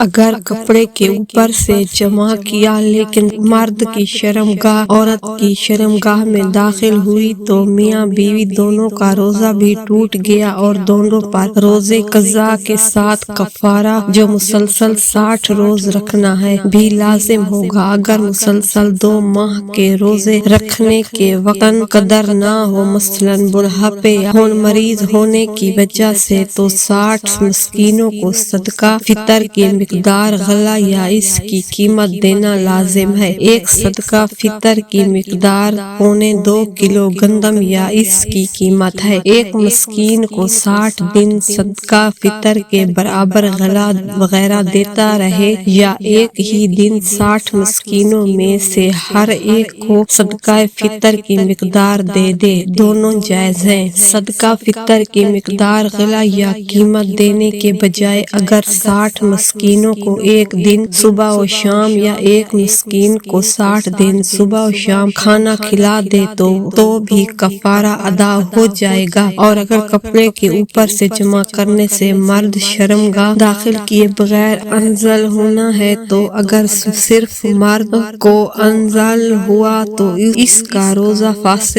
اگر کپڑے کے اوپر سے جمع کیا لیکن مرد کی شرمگاہ عورت کی شرمگاہ میں داخل ہوئی تو میاں بیوی دونوں کا روزہ بھی ٹوٹ گیا اور دونوں پر روزے قضا کے ساتھ کفارہ جو مسلسل 60 روز رکھنا ہے بھی لازم ہوگا۔ اگر مسلسل 2 ماہ کے روزے رکھنے کے وقت قدر نہ ہو، مثلاً بڑھاپے یا مریض ہونے کی وجہ سے، تو 60 مسکینوں کو صدقہ فطر کی مقدار غلہ یا اس کی قیمت دینا لازم ہے۔ ایک صدقہ فطر کی مقدار 2.25 کلو گندم یا اس کی قیمت ہے۔ ایک مسکین کو 60 دن صدقہ فطر کے برابر غلہ وغیرہ دیتا رہے یا ایک ہی دن 60 مسکینوں میں سے ہر ایک کو صدقہ فطر کی مقدار دے دے، دونوں جائز ہیں۔ صدقہ فطر کی مقدار غلہ یا قیمت دینے کے بجائے اگر 60 مسکینوں کو ایک دن صبح و شام یا ایک مسکین کو 60 دن صبح و شام کھانا کھلا دے تو بھی کفارہ ادا ہو جائے گا۔ اور اگر کپڑے کے اوپر سے جمع کرنے سے مرد شرمگاہ داخل کیے بغیر انزل ہونا ہے تو اگر صرف مرد کو انزل ہوا تو اس کا روزہ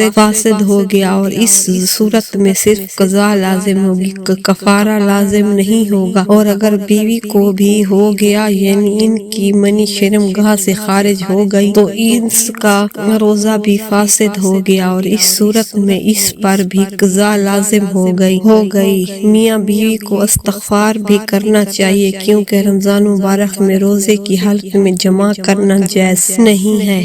فاسد ہو گیا اور اس صورت میں صرف قضا لازم ہوگی، کفارہ لازم نہیں ہوگا۔ اور اگر بیوی کو بھی ہو گیا یعنی ان کی منی شرمگاہ سے خارج ہو گئی تو اس کا روزہ بھی فاسد ہو گیا اور اس صورت میں اس پر بھی قضا لازم ہو گئی۔ میاں بیوی کو استغفار بھی کرنا چاہیے کیونکہ رمضان مبارک میں روزے کی حالت میں جمع کرنا جائز نہیں ہے۔